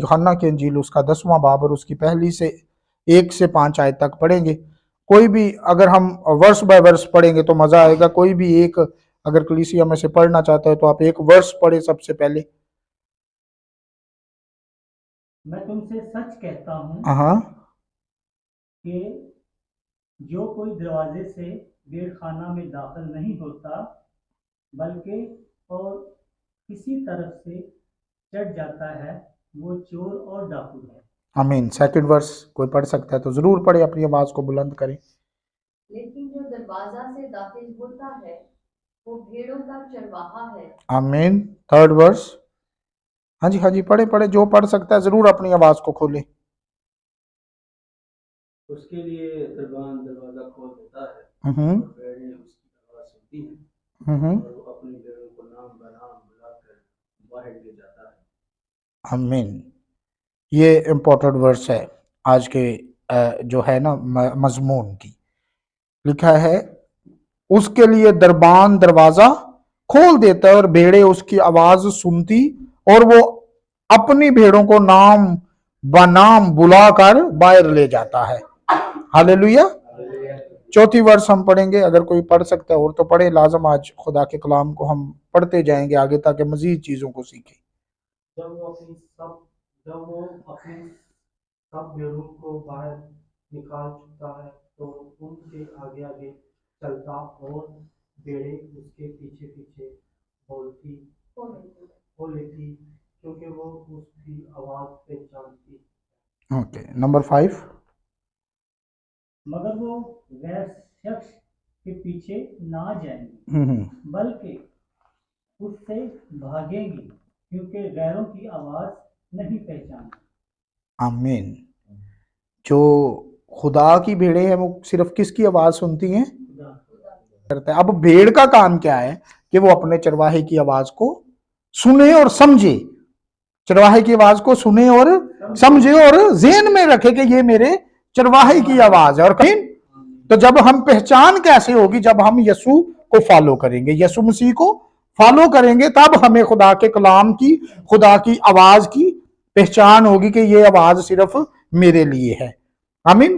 यूहन्ना की इंजील उसका 10वां बाब और उसकी पहली से 1 से 5 आयत तक पढ़ेंगे। कोई भी अगर हम वर्स बाय वर्स पढ़ेंगे तो मजा आएगा। कोई भी एक अगर कलीसिया में से पढ़ना चाहता है तो आप एक वर्स पढ़े सबसे पहले। मैं तुमसे सच कहता हूँ हाँ, कि जो कोई दरवाजे से भेड़खाना में दाखिल नहीं होता बल्कि और किसी तरफ से चढ़ जाता है, वो चोर और डाकू है। आमीन। सेकंड वर्स कोई पढ़ सकता है तो जरूर पढ़े, अपनी आवाज को बुलंद करें। लेकिन जो दरवाजा से दाखिल होता है वो भेड़ों का चरवाहा है। आमीन। Third verse. हाँ जी, हाँ जी, पढ़े पढ़े, जो पढ़ सकता है जरूर अपनी आवाज को खोले। उसके लिए दरबान दरवाजा खोल देता है हम्म और भेड़ें उसकी आवाज सुनती हैं और वो अपनी भेड़ों को नाम बनाम बुलाकर बाहर ले जाता है। आमीन। ये इम्पोर्टेंट वर्स है आज के जो है ना मजमून की। लिखा है उसके लिए दरबान दरवाजा खोल देता है और भेड़े उसकी आवाज सुनती और वो अपनी भेड़ों को नाम बनाम बुलाकर बाहर ले जाता है। हालेलुया। चौथी वर्ष हम पढ़ेंगे, अगर कोई पढ़ सकता है और तो पढ़े। लाजम आज खुदा के कलाम को हम पढ़ते जाएंगे आगे ताकि मजीद चीजों को सीखें। जब वो अपनी सब भेड़ों को बाहर निकाल चुका है तो उनके आगे आगे चलता और भेड़ें उसके पीछे पीछे हो लेती क्योंकि वो उसकी आवाज पहचानती। Okay, number 5। मगर वो गैर शख्स के पीछे ना जाएंगी बल्कि उससे भागेंगी क्योंकि गैरों की आवाज नहीं पहचानती। आमीन। जो खुदा की भेड़ें हैं वो सिर्फ किसकी आवाज सुनती हैं? करता है। अब भेड़ का काम क्या है कि वो अपने चरवाहे की आवाज को सुने और समझे। चरवाहे की आवाज को सुने और समझे और ज़हन में रखे कि ये मेरे चरवाहे की आवाज है। और कहीं तो जब हम पहचान कैसे होगी? जब हम यीशु को फॉलो करेंगे, यीशु मसीह को फॉलो करेंगे, तब हमें खुदा के कलाम की, खुदा की आवाज की पहचान होगी कि ये आवाज सिर्फ मेरे लिए है। आमीन।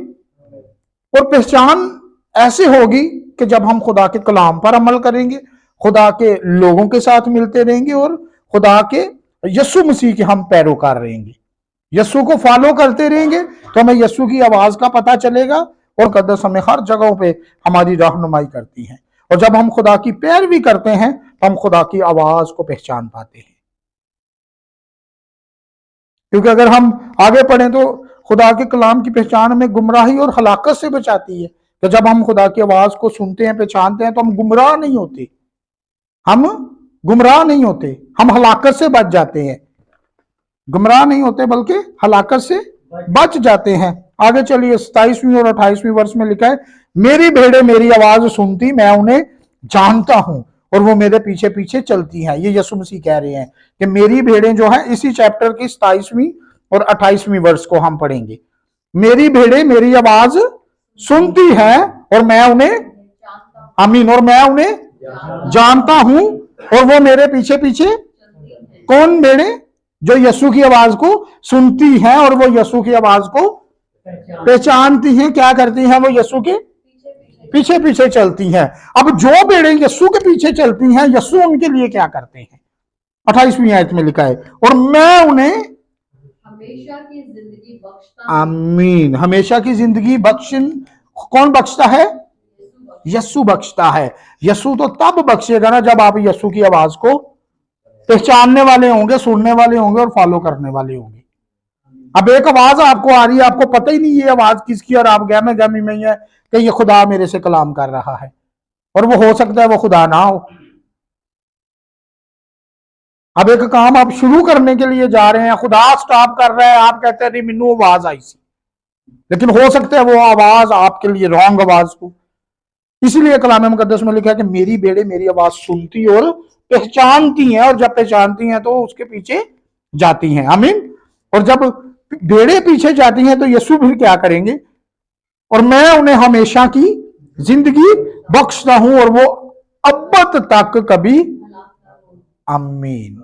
और पहचान ऐसे होगी कि जब हम खुदा के कलाम पर अमल करेंगे, खुदा के लोगों के साथ मिलते रहेंगे और खुदा के यीशु मसीह के हम पैरोकार रहेंगे, यीशु को फॉलो करते रहेंगे तो हमें यीशु की आवाज का पता चलेगा और कदस हमें हर जगहों पे हमारी रहनुमाई करती है। और जब हम खुदा की पैरवी करते हैं तो हम खुदा की आवाज को पहचान पाते हैं। क्योंकि अगर हम आगे पढ़ें तो खुदा के कलाम की पहचान हमें गुमराही और हलाकत से बचाती है। तो जब हम खुदा की आवाज को सुनते हैं, पहचानते हैं, तो हम गुमराह नहीं होते, हम गुमराह नहीं होते, हम हलाकत से बच जाते हैं। गुमराह नहीं होते बल्कि हलाकत से बच जाते हैं। आगे चलिए 27वीं और 28वीं वर्ष में लिखा है मेरी भेड़ें मेरी आवाज सुनती, मैं उन्हें जानता हूं और वो मेरे पीछे पीछे चलती हैं। ये यीशु मसीह कह रहे हैं कि मेरी भेड़ें जो है, इसी चैप्टर की 27वीं और 28वीं वर्ष को हम पढ़ेंगे। मेरी भेड़ें मेरी आवाज सुनती है और मैं उन्हें, आमीन, और मैं उन्हें जानता हूं और वो मेरे पीछे पीछे। कौन भेड़ें? जो यीशु की आवाज को सुनती हैं और वो यीशु की आवाज को पहचानती हैं। क्या करती हैं? वो यीशु के पीछे पीछे चलती हैं। अब जो भेड़ें यीशु के पीछे चलती हैं, यीशु उनके लिए क्या करते हैं? 28वीं आयत में लिखा है और मैं उन्हें हमेशा की जिंदगी बख्शता। आमीन। हमेशा की जिंदगी बख्शन कौन बख्शता है? यीशु बख्शता है। यीशु तो तब बख्शेगा ना जब आप यीशु की आवाज को पहचानने वाले होंगे, सुनने वाले होंगे और फॉलो करने वाले होंगे। अब एक आवाज आपको आ रही है, आपको पता ही नहीं ये आवाज किसकी, और आप गहमे गहमी में है कि ये खुदा मेरे से कलाम कर रहा है, और वो हो सकता है वो खुदा ना हो। अब एक काम आप शुरू करने के लिए जा रहे हैं, खुदा स्टॉप कर रहा है, आप कहते हैं नहीं मैनू आवाज आई सी, लेकिन हो सकता है वो आवाज आपके लिए रॉन्ग आवाज हो। इसीलिए कलाम मुकद्दस में लिखा है कि मेरी भेड़ें मेरी आवाज सुनती और पहचानती हैं, और जब पहचानती हैं तो उसके पीछे जाती हैं। आमीन। और जब भेड़ें पीछे जाती हैं तो यीशु फिर क्या करेंगे? और मैं उन्हें हमेशा की जिंदगी बख्शता हूं और वो अब्बद तक कभी। आमीन।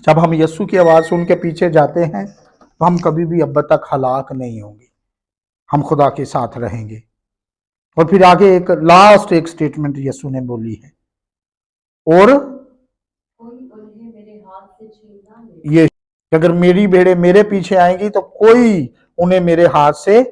जब हम यस्सु की आवाज सुन के पीछे जाते हैं तो हम कभी भी अब तक हलाक नहीं होंगे, हम खुदा के साथ रहेंगे। और फिर आगे एक लास्ट एक स्टेटमेंट यस्सु ने बोली है, और कोई उन्हें मेरे हाथ से छीन ना ले। ये अगर मेरी भेड़ें मेरे पीछे आएंगी तो कोई उन्हें मेरे हाथ से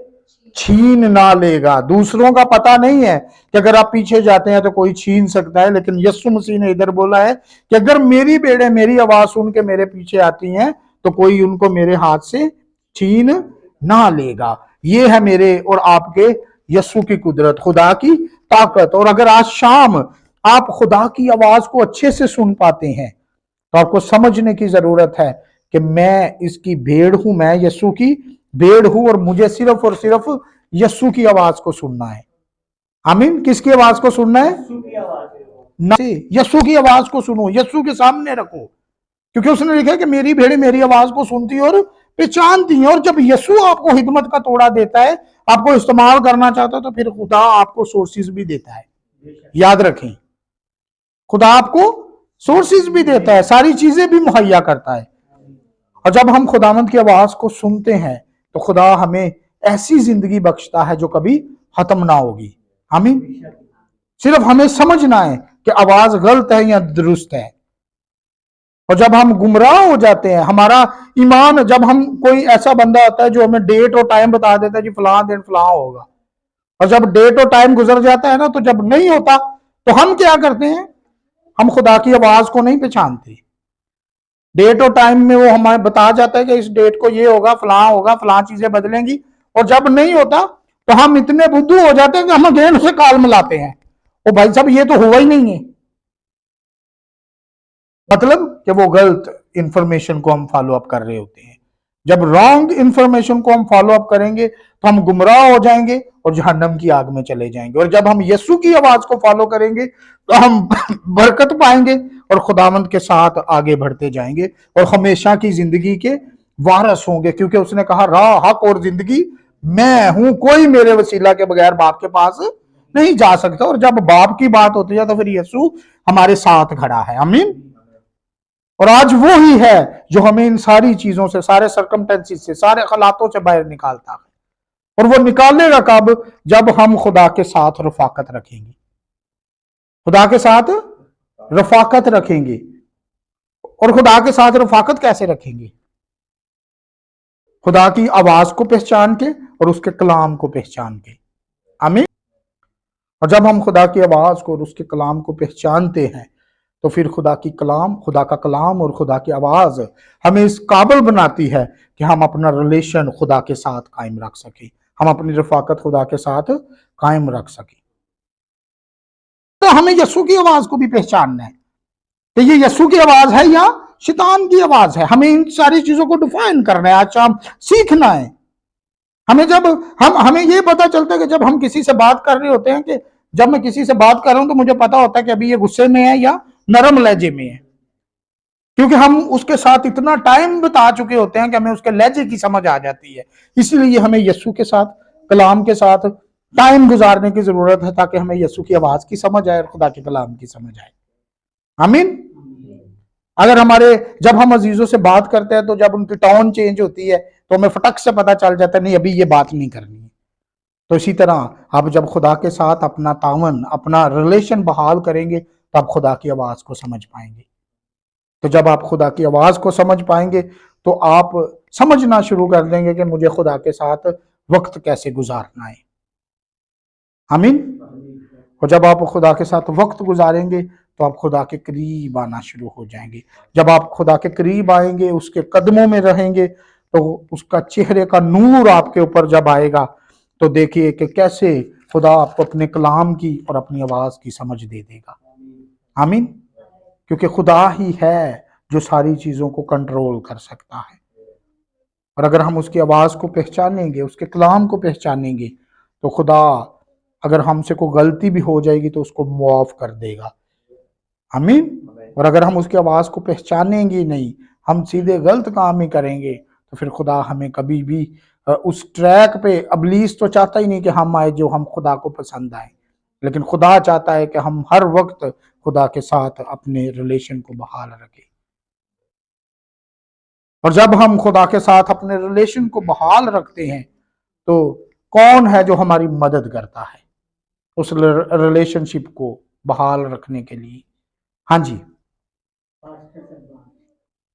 छीन ना लेगा। दूसरों का पता नहीं है कि अगर आप पीछे जाते हैं तो कोई छीन सकता है, लेकिन यीशु मसीह ने इधर बोला है कि अगर मेरी भेड़ें मेरी आवाज सुन के मेरे पीछे आती हैं तो कोई उनको मेरे हाथ से छीन ना लेगा। ये है मेरे और आपके यीशु की कुदरत, खुदा की ताकत। और अगर आज शाम आप खुदा की आवाज को अच्छे से सुन पाते हैं तो आपको समझने की जरूरत है कि मैं इसकी भेड़ हूं, मैं यीशु की भेड़ हूं और मुझे सिर्फ और सिर्फ यीशु की आवाज को सुनना है। आमीन। किसकी आवाज को सुनना है? यीशु की आवाज को सुनो, यीशु के सामने रखो, क्योंकि उसने लिखा है कि मेरी भेड़ें मेरी आवाज को सुनती और पहचानती हैं। और जब यीशु आपको हिदमत का तोड़ा देता है, आपको इस्तेमाल करना चाहता है, तो फिर खुदा आपको सोर्सेज भी देता है। याद रखें, खुदा आपको सोर्सेज भी देता है, सारी चीजें भी मुहैया करता है। और जब हम खुदावंद की आवाज को सुनते हैं तो खुदा हमें ऐसी जिंदगी बख्शता है जो कभी खत्म ना होगी। आमीन। सिर्फ हमें समझना है कि आवाज गलत है या दुरुस्त है। और जब हम गुमराह हो जाते हैं, हमारा ईमान, जब हम कोई ऐसा बंदा आता है जो हमें डेट और टाइम बता देता है, जी फलां दिन फलां होगा, और जब डेट और टाइम गुजर जाता है ना, तो जब नहीं होता तो हम क्या करते हैं? हम खुदा की आवाज को नहीं पहचानते। डेट और टाइम में वो हमें बता जाता है कि इस डेट को ये होगा, फलां चीजें बदलेंगी, और जब नहीं होता तो हम इतने बुद्धू हो जाते हैं कि हम अगेन उसे काल मिलाते हैं। ओ भाई साहब, ये तो हुआ ही नहीं है। मतलब कि वो गलत इंफॉर्मेशन को हम फॉलो अप कर रहे होते हैं। जब रॉन्ग इंफॉर्मेशन को हम फॉलो अप करेंगे तो हम गुमराह हो जाएंगे और जहन्नम की आग में चले जाएंगे। और जब हम यीशु की आवाज को फॉलो करेंगे तो हम बरकत पाएंगे और खुदावंद के साथ आगे बढ़ते जाएंगे और हमेशा की जिंदगी के वारस होंगे, क्योंकि उसने कहा राह, हक और जिंदगी मैं हूं, कोई मेरे वसीला के बगैर बाप के पास नहीं जा सकता। और जब बाप की बात होती है तो फिर यीशु हमारे साथ खड़ा है। आमीन। और आज वो ही है जो हमें इन सारी चीजों से, सारे सर्कमटेंसेस से, सारे हालातों से बाहर निकालता है। और वो निकालेगा कब? जब हम खुदा के साथ रफाकत रखेंगे। खुदा के साथ रफाकत रखेंगे। और खुदा के साथ रफाकत कैसे रखेंगे? खुदा की आवाज को पहचान के और उसके कलाम को पहचान के। आमीन। और जब हम खुदा की आवाज को और उसके कलाम को पहचानते हैं तो फिर खुदा का कलाम और खुदा की आवाज हमें इस काबिल बनाती है कि हम अपना रिलेशन खुदा के साथ कायम रख सके, हम अपनी रफाकत खुदा के साथ कायम रख सके। तो हमें यीशु की आवाज को भी पहचानना है कि ये यीशु की आवाज है या शैतान की आवाज है। हमें इन सारी चीजों को डिफाइन करना है, आज हम सीखना है। हमें ये पता चलता है कि जब हम किसी से बात कर रहे होते हैं, कि जब मैं किसी से बात कर रहा हूं तो मुझे पता होता है कि अभी ये गुस्से में है या नरम लहजे में है, क्योंकि हम उसके साथ इतना टाइम बिता चुके होते हैं कि हमें उसके लहजे की समझ आ जाती है। इसलिए हमें यीशु के साथ, कलाम के साथ टाइम गुजारने की जरूरत है, ताकि हमें यीशु की आवाज की समझ आए और खुदा के कलाम की समझ आए। आमीन। अगर जब हम अजीजों से बात करते हैं तो जब उनकी टोन चेंज होती है तो हमें फटक से पता चल जाता है, नहीं अभी ये बात नहीं करनी है। तो इसी तरह आप जब खुदा के साथ अपना तावन, अपना रिलेशन बहाल करेंगे तो आप खुदा की आवाज को समझ पाएंगे। तो जब आप खुदा की आवाज को समझ पाएंगे तो आप समझना शुरू कर देंगे कि मुझे खुदा के साथ वक्त कैसे गुजारना है। आमीन। और जब आप खुदा के साथ वक्त गुजारेंगे तो आप खुदा के करीब आना शुरू हो जाएंगे। जब आप खुदा के करीब आएंगे, उसके कदमों में रहेंगे, तो उसका चेहरे का नूर आपके ऊपर जब आएगा तो देखिए कि कैसे खुदा आपको अपने कलाम की और अपनी आवाज की समझ दे देगा। आमीन। क्योंकि खुदा ही है जो सारी चीजों को कंट्रोल कर सकता है। और अगर हम उसकी आवाज को पहचानेंगे, उसके कलाम को पहचानेंगे, तो खुदा अगर हमसे कोई गलती भी हो जाएगी तो उसको मुआफ कर देगा। आमीन। और अगर हम उसकी आवाज को पहचानेंगे नहीं, हम सीधे गलत काम ही करेंगे, तो फिर खुदा हमें कभी भी उस ट्रैक पे, इब्लीस तो चाहता ही नहीं कि हम आए जो हम खुदा को पसंद आए, लेकिन खुदा चाहता है कि हम हर वक्त खुदा के साथ अपने रिलेशन को बहाल रखें। और जब हम खुदा के साथ अपने रिलेशन को बहाल रखते हैं तो कौन है जो हमारी मदद करता है उस रिलेशनशिप को बहाल रखने के लिए? हाँ जी,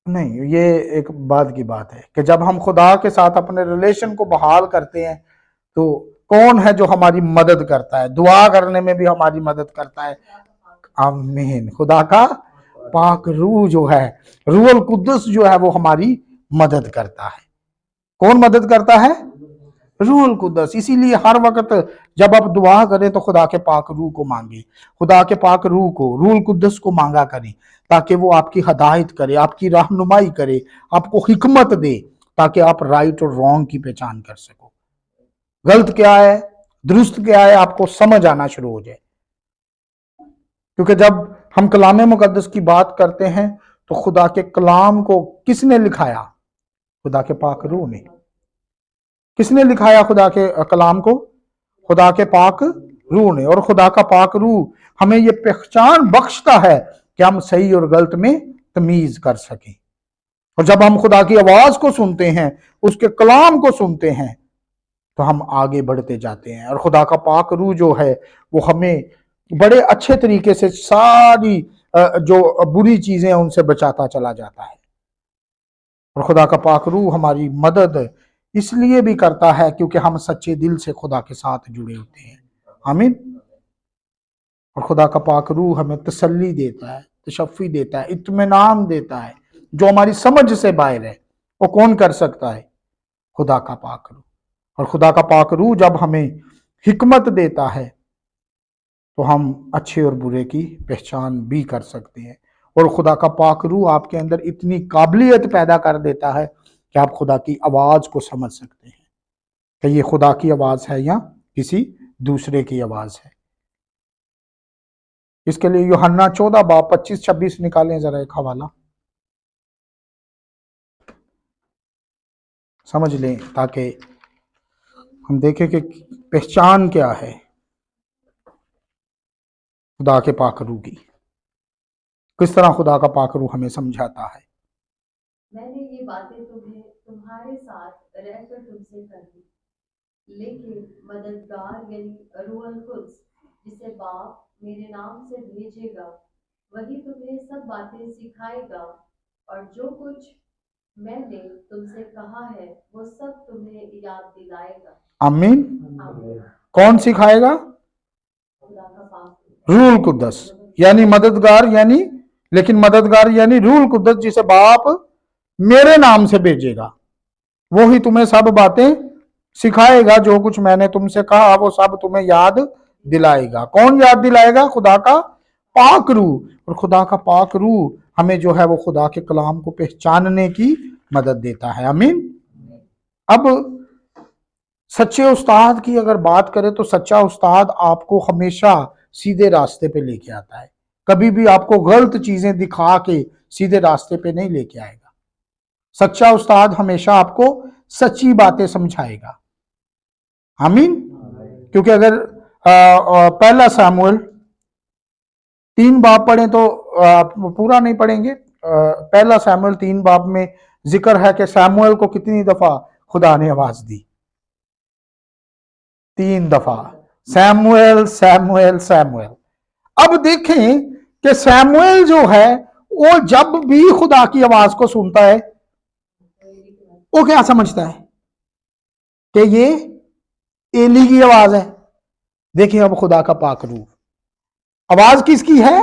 नहीं, ये एक बाद की बात है कि जब हम खुदा के साथ अपने रिलेशन को बहाल करते हैं तो कौन है जो हमारी मदद करता है? दुआ करने में भी हमारी मदद करता है। आमीन। खुदा का पाक रूह जो है, रूहुल कुद्दुस जो है, वो हमारी मदद करता है। कौन मदद करता है? रूहुल कुद्दुस। इसीलिए हर वक्त जब आप दुआ करें तो खुदा के पाक रूह को मांगे, खुदा के पाक रूह को, रूहुल कुद्दुस को मांगा करें, ताकि वो आपकी हदायत करे, आपकी रहनुमाई करे, आपको हिकमत दे, ताकि आप राइट और रॉन्ग की पहचान कर सको। गलत क्या है, दुरुस्त क्या है, आपको समझ आना शुरू हो जाए। क्योंकि जब हम कलाम मुकद्दस की बात करते हैं तो खुदा के कलाम को किसने लिखाया? खुदा के पाक रूह ने। किसने लिखाया खुदा के कलाम को? खुदा के पाक रूह ने। और खुदा का पाक रूह हमें ये पहचान बख्शता है कि हम सही और गलत में तमीज कर सकें। और जब हम खुदा की आवाज को सुनते हैं, उसके कलाम को सुनते हैं, तो हम आगे बढ़ते जाते हैं। और खुदा का पाक रूह जो है वो हमें बड़े अच्छे तरीके से सारी जो बुरी चीजें हैं उनसे बचाता चला जाता है। और खुदा का पाक रूह हमारी मदद इसलिए भी करता है क्योंकि हम सच्चे दिल से खुदा के साथ जुड़े होते हैं। आमीन। और खुदा का पाक रूह हमें तसल्ली देता है, तशफ़ी देता है, इत्मीनान देता है, जो हमारी समझ से बाहर है। वो कौन कर सकता है? खुदा का पाक रूह। और खुदा का पाक रूह जब हमें हिकमत देता है तो हम अच्छे और बुरे की पहचान भी कर सकते हैं। और खुदा का पाक रूह आपके अंदर इतनी काबिलियत पैदा कर देता है कि आप खुदा की आवाज़ को समझ सकते हैं कि ये खुदा की आवाज़ है या किसी दूसरे की आवाज़ है। इसके लिए यूहन्ना 14 बाब 25-26 निकालें जरा एक हवाला, समझ लें, ताकि हम देखें कि पहचान क्या है खुदा के पाक रूह की, किस तरह खुदा का पाक रूह हमें समझाता है। मैंने ये बातें तुम्हें तुम्हारे साथ रहकर तुमसे कर दी, लेकिन मददगार यानी रूहुल कुद्स जिसे बाप मेरे नाम से भेजेगा, वही तुम्हें सब बातें सिखाएगा और जो कुछ मैंने तुमसे कहा है वो सब तुम्हें याद दिलाएगा। आमीन। आमीन। कौन सिखाएगा? खुदा का पाक रूहुल कुद्दस यानी मददगार, यानी लेकिन मददगार यानी रूहुल कुद्दस जिसे बाप मेरे नाम से भेजेगा, वो ही तुम्हें सब बातें सिखाएगा, जो कुछ मैंने तुमसे कहा वो सब तुम्हें याद दिलाएगा। कौन याद दिलाएगा? खुदा का पाक रूह। और खुदा का पाक रूह हमें जो है वो खुदा के कलाम को पहचानने की मदद देता है। आमीन। अब सच्चे उस्ताद की अगर बात करें तो सच्चा उस्ताद आपको हमेशा सीधे रास्ते पे लेके आता है, कभी भी आपको गलत चीजें दिखा के सीधे रास्ते पे नहीं लेके आएगा। सच्चा उस्ताद हमेशा आपको सच्ची बातें समझाएगा। आमीन। क्योंकि अगर पहला सामुएल 3 बाब पढ़ें तो पूरा नहीं पढ़ेंगे। पहला सामुएल 3 बाब में जिक्र है कि सामुएल को कितनी दफा खुदा ने आवाज दी? 3 दफा। Samuel Samuel Samuel. अब देखें कि सैमुएल जो है वो जब भी खुदा की आवाज को सुनता है वो क्या समझता है कि ये एली की आवाज है। देखिए अब खुदा का पाक रूह, आवाज किसकी है?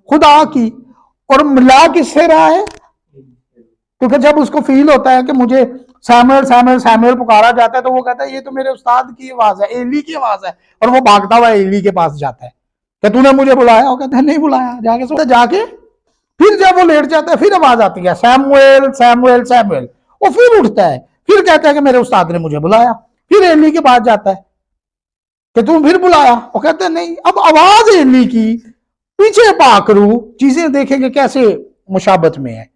खुदा की। और मिला किससे रहा है? क्योंकि जब उसको फील होता है कि मुझे सैमुएल सैमुएल सैमुएल पुकारा जाता है तो वो कहता है ये तो मेरे उस्ताद की आवाज है, एली की आवाज है। और वो भागता हुआ एली के पास जाता है कि तूने मुझे बुलाया? वो कहता है नहीं बुलाया। जाके सो जाके फिर जब वो लेट जाता है फिर आवाज आती है सैमुएल सैमुएल सैमुएल। वो फिर उठता है, फिर कहता है कि मेरे उस्ताद ने मुझे बुलाया। फिर एली के पास जाता है कि तू फिर बुलाया? वो कहता है नहीं। अब आवाज एली की, पीछे पाक रूह, चीजें देखेंगे कैसे मुशाबत में है।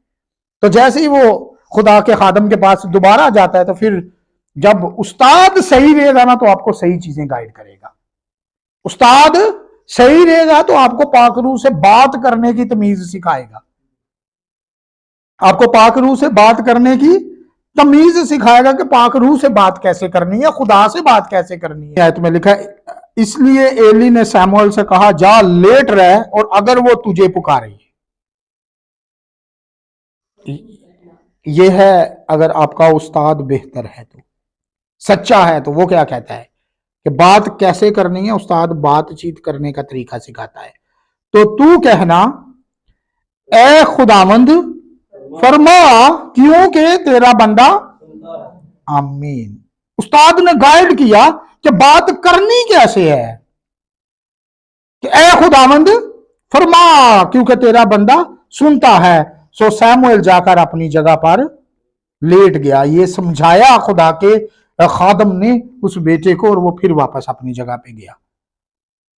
तो जैसे ही वो खुदा के खादम के पास दोबारा जाता है तो फिर जब उस्ताद सही रहेगा ना तो आपको सही चीजें गाइड करेगा। उस्ताद सही रहेगा तो आपको पाक रूह से बात करने की तमीज सिखाएगा। आपको पाक रूह से बात करने की तमीज सिखाएगा कि पाक रूह से बात कैसे करनी है, खुदा से बात कैसे करनी है। आयत में लिखा है, इसलिए एली ने सैमुअल से कहा, जा लेट रह और अगर वो तुझे पुकारे। ये है, अगर आपका उस्ताद बेहतर है तो, सच्चा है तो वो क्या कहता है कि बात कैसे करनी है, उस्ताद बातचीत करने का तरीका सिखाता है। तो तू कहना, ए खुदावंद फरमा, क्योंकि तेरा बंदा, आमीन। उस्ताद ने गाइड किया कि बात करनी कैसे है, कि ए खुदावंद फरमा, क्योंकि तेरा बंदा सुनता है। सो सैमुएल जाकर अपनी जगह पर लेट गया। ये समझाया खुदा के खादम ने उस बेटे को, और वो फिर वापस अपनी जगह पे गया।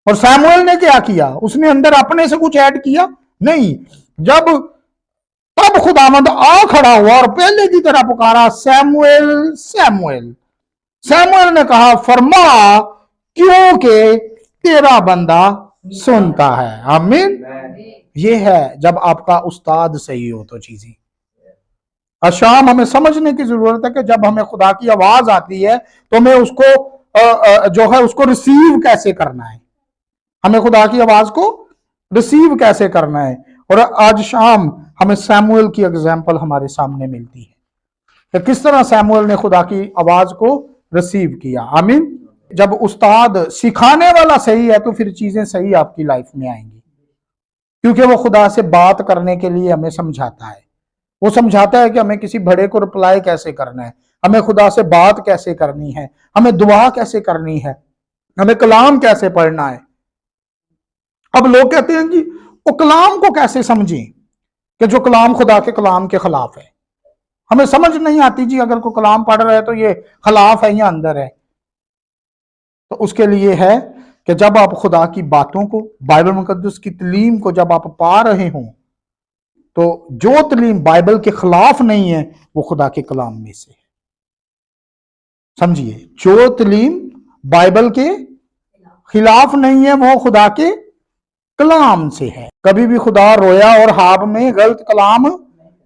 और सैमुएल ने क्या किया, उसने अंदर अपने से कुछ ऐड किया नहीं। जब तब खुदावंद आ खड़ा हुआ और पहले की तरह पुकारा, सैमुएल सैमुएल। सैमुएल ने कहा, फरमा, क्योंकि तेरा बंदा सुनता है। आमीन। ये है जब आपका उस्ताद सही हो तो चीजें। अशाम हमें समझने की जरूरत है कि जब हमें खुदा की आवाज आती है तो हमें उसको जो है उसको रिसीव कैसे करना है, हमें खुदा की आवाज को रिसीव कैसे करना है। और आज शाम हमें सैमुएल की एग्जाम्पल हमारे सामने मिलती है कि किस तरह सैमुएल ने खुदा की आवाज को रिसीव किया। आमीन। जब उस्ताद सिखाने वाला सही है तो फिर चीजें सही आपकी लाइफ में आएंगी, क्योंकि वो खुदा से बात करने के लिए हमें समझाता है। वो समझाता है कि हमें किसी बड़े को रिप्लाई कैसे करना है, हमें खुदा से बात कैसे करनी है, हमें दुआ कैसे करनी है, हमें कलाम कैसे पढ़ना है। अब लोग कहते हैं कि वो कलाम को कैसे समझें, कि जो कलाम खुदा के कलाम के खिलाफ है। हमें समझ नहीं आती जी, अगर कोई कलाम पढ़ रहा है तो ये खिलाफ है या अंदर है। तो उसके लिए है कि जब आप खुदा की बातों को, बाइबल मुकद्दस की तलीम को जब आप पा रहे हों, तो जो तलीम बाइबल के खिलाफ नहीं है वो खुदा के कलाम में से है। समझिए, जो तलीम बाइबल के खिलाफ नहीं है वो खुदा के कलाम से है। कभी भी खुदा रोया और हाब में गलत कलाम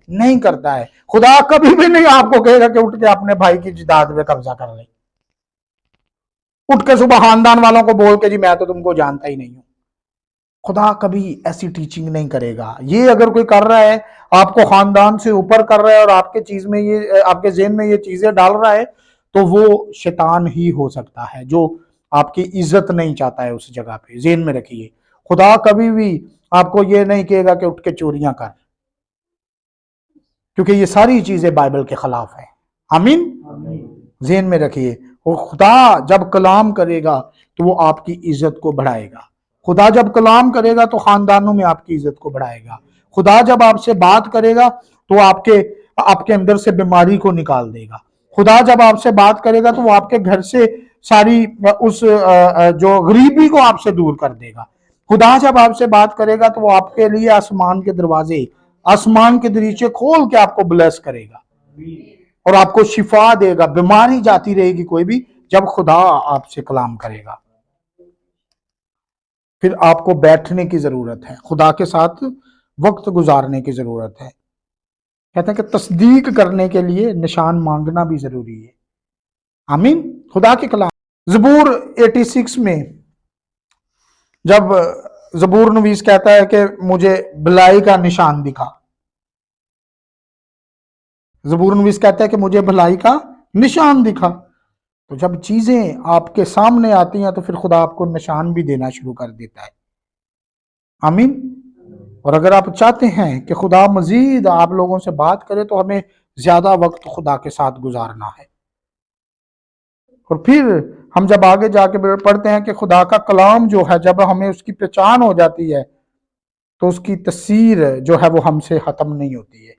नहीं करता है। खुदा कभी भी नहीं आपको कहेगा कि उठ के अपने भाई की जिदाद पे कब्जा कर ले, उठ के सुबह खानदान वालों को बोल के जी मैं तो तुमको जानता ही नहीं हूं। खुदा कभी ऐसी टीचिंग नहीं करेगा। ये अगर कोई कर रहा है, आपको खानदान से ऊपर कर रहा है और आपके चीज में ये, आपके जेहन में ये चीजें डाल रहा है, तो वो शैतान ही हो सकता है जो आपकी इज्जत नहीं चाहता है उस जगह पे। जेहन में रखिए, खुदा कभी भी आपको ये नहीं कहेगा कि उठ के चोरियां कर, क्योंकि ये सारी चीजें बाइबल के खिलाफ है। आमीन। जेहन में रखिए, वो खुदा जब कलाम करेगा तो वो आपकी इज्जत को बढ़ाएगा। खुदा जब कलाम करेगा तो खानदानों में आपकी इज्जत को बढ़ाएगा। खुदा जब आपसे बात करेगा तो आपके अंदर से बीमारी को निकाल देगा। खुदा जब आपसे बात करेगा तो वो आपके घर से सारी उस जो गरीबी को आपसे दूर कर देगा। खुदा जब आपसे बात करेगा तो वो आपके लिए आसमान के दरवाजे, आसमान के दरीचे खोल के आपको ब्लेस करेगा और आपको शिफा देगा। बीमारी जाती रहेगी कोई भी, जब खुदा आपसे कलाम करेगा। फिर आपको बैठने की जरूरत है, खुदा के साथ वक्त गुजारने की जरूरत है। कहते हैं कि तस्दीक करने के लिए निशान मांगना भी जरूरी है। आमीन। खुदा के कलाम ज़बूर 86 में जब ज़बूर नवीस कहता है कि मुझे भलाई का निशान दिखा, ज़बूर नवीस कहता है कि मुझे भलाई का निशान दिखा, तो जब चीजें आपके सामने आती हैं तो फिर खुदा आपको निशान भी देना शुरू कर देता है। आमीन। और अगर आप चाहते हैं कि खुदा मजीद आप लोगों से बात करे तो हमें ज्यादा वक्त खुदा के साथ गुजारना है। और फिर हम जब आगे जाके पढ़ते हैं कि खुदा का कलाम जो है, जब हमें उसकी पहचान हो जाती है तो उसकी तस्वीर जो है वो हमसे खत्म नहीं होती है।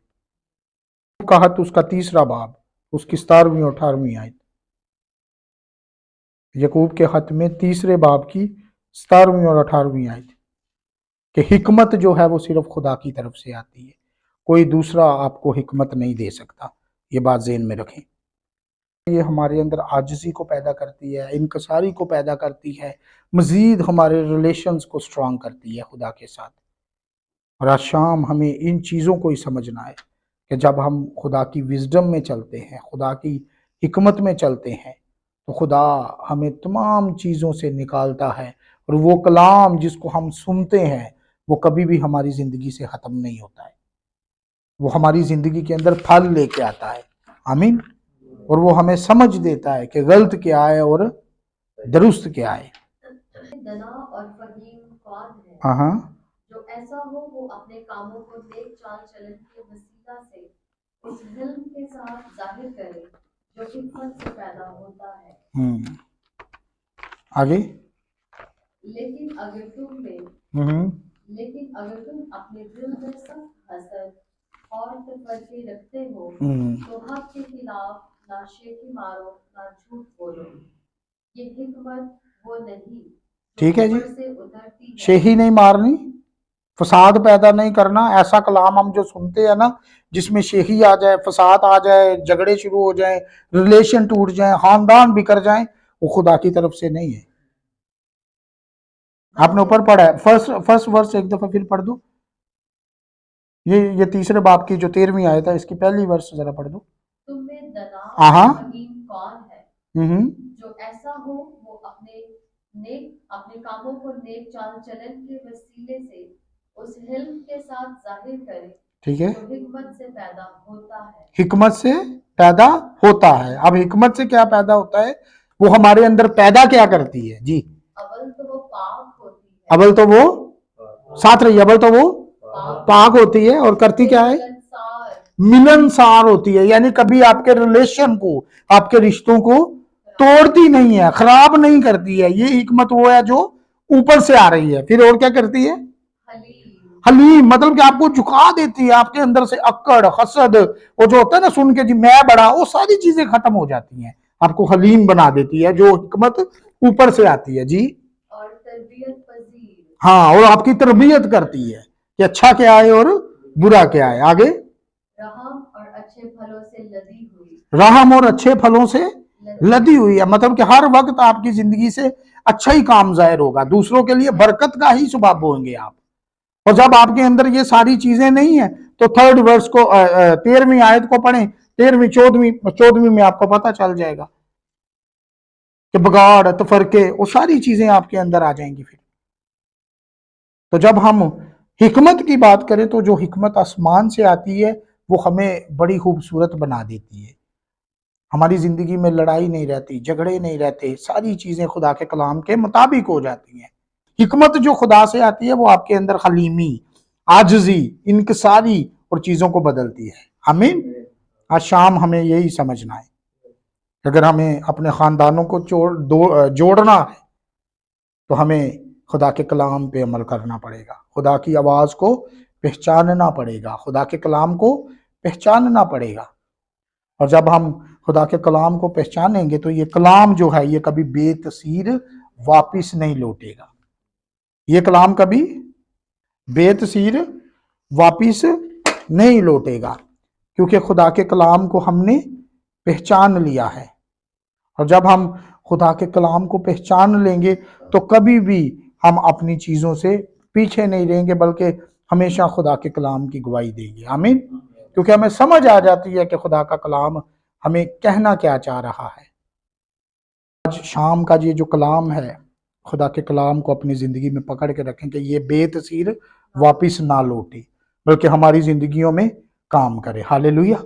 कहत उसका 3रा बाब, उसकी 17वीं और 18वीं आयत। यकूब के खत में 3रे बाब की 17वीं और 18वीं आयत कि हिकमत जो है वो सिर्फ खुदा की तरफ से आती है, कोई दूसरा आपको हिकमत नहीं दे सकता। ये बात ज़हन में रखें। ये हमारे अंदर आजिज़ी को पैदा करती है, इनकसारी को पैदा करती है, मज़ीद हमारे रिलेशंस को स्ट्रांग करती है खुदा के साथ। और आज शाम हमें इन चीज़ों को ही समझना है कि जब हम खुदा की विजडम में चलते हैं, खुदा की हिकमत में चलते हैं, तो खुदा हमें तमाम चीज़ों से निकालता है, और वो कलाम जिसको हम सुनते हैं वो कभी भी हमारी ज़िंदगी से ख़त्म नहीं होता है। वो हमारी ज़िंदगी के अंदर फल लेके आता है। आमीन। और वो हमें समझ देता है कि गलत क्या है और दुरुस्त क्या है। दना और फहीम कौन है हाँ हाँ। जो ऐसा हो वो अपने कामों को नेक चाल चलन के वसीला से उस इल्म के साथ जाहिर करे जो हिकमत से पैदा होता है। आगे। लेकिन अगर तुम अपने दिल में सख्त हसद और तफरके रखते हो तो हक के खिलाफ ना शेखी मारो ना झूठ बोलो। ये हिकमत वो नहीं ठीक है जी, ऊपर से उतरती है। शेही नहीं मारनी, फसाद पैदा नहीं करना। ऐसा कलाम हम जो सुनते हैं ना, जिसमें शेही आ जाए, फसाद आ जाए, झगड़े शुरू हो जाए, रिलेशन टूट जाए, खानदान बिखर जाए, वो खुदा की तरफ से नहीं है। आपने ऊपर पढ़ा है, फर्स्ट वर्स एक दफा फिर पढ़ दो। ये तीसरे बाब की जो 13वीं आयत है, इसकी पहली वर्स जरा पढ़ दो। तुम में दना और फहीम कौन है जो ऐसा हो वो अपने कामों को नेक चाल चलन के वसीले से उस हिल्म के साथ जाहिर करे, ठीक है, जो हिकमत से पैदा होता है। हिकमत से पैदा होता है। अब हिकमत से क्या पैदा होता है? वो हमारे अंदर पैदा क्या करती है जी? अव्वल तो वो पाक होती है। अव्वल तो वो साथ रही, अव्वल तो वो पाक होती है, और करती क्या है? मिलनसार होती है। यानी कभी आपके रिलेशन को, आपके रिश्तों को तोड़ती नहीं है, खराब नहीं करती है। ये हिकमत वो है जो ऊपर से आ रही है। फिर और क्या करती है? हलीम, मतलब कि आपको झुका देती है। आपके अंदर से अक्कड़, हसद, वो जो होता है ना, सुन के जी मैं बड़ा, वो सारी चीजें खत्म हो जाती हैं। आपको हलीम बना देती है, जो हिकमत ऊपर से आती है जी। और तरबियत पजीर, हाँ, और आपकी तरबियत करती है कि अच्छा क्या है और बुरा क्या है। आगे। रहम और अच्छे फलों से लदी हुई। रहम और अच्छे फलों से लदी हुई है, मतलब कि हर वक्त आपकी जिंदगी से अच्छा ही काम जाहिर होगा, दूसरों के लिए बरकत का ही सुबह बोएंगे आप। और जब आपके अंदर ये सारी चीजें नहीं है, तो थर्ड वर्स को 13वीं आयत को पढ़ें, 13वीं 14वीं में आपको पता चल जाएगा कि बगाड़, तफरके, वो सारी चीजें आपके अंदर आ जाएंगी। फिर तो जब हम हिकमत की बात करें, तो जो हिकमत आसमान से आती है वो हमें बड़ी खूबसूरत बना देती है। हमारी जिंदगी में लड़ाई नहीं रहती, झगड़े नहीं रहते, सारी चीजें खुदा के कलाम के मुताबिक हो जाती हैं। हिकमत जो खुदा से आती है वो आपके अंदर हलीमी, आजजी, इनकसारी और चीजों को बदलती है। आमीन। आज शाम हमें यही समझना है। अगर हमें अपने खानदानों को जोड़ना है तो हमें खुदा के कलाम पे अमल करना पड़ेगा, खुदा की आवाज को पहचानना पड़ेगा, खुदा के कलाम को पहचानना पड़ेगा। और जब हम खुदा के कलाम को पहचानेंगे तो ये कलाम जो है ये कभी बेतसीर वापिस नहीं लौटेगा। ये कलाम कभी बेतसीर वापिस नहीं लौटेगा, क्योंकि खुदा के कलाम को हमने पहचान लिया है। और जब हम खुदा के कलाम को पहचान लेंगे तो कभी भी हम अपनी चीजों से पीछे नहीं रहेंगे, बल्कि हमेशा खुदा के कलाम की गवाही देंगे। आमीन। क्योंकि हमें समझ आ जाती है कि खुदा का कलाम हमें कहना क्या चाह रहा है। आज शाम का ये जो कलाम है, खुदा के कलाम को अपनी जिंदगी में पकड़ के रखें कि ये बेतसीर वापिस ना लौटे, बल्कि हमारी जिंदगियों में काम करे। हालेलुया।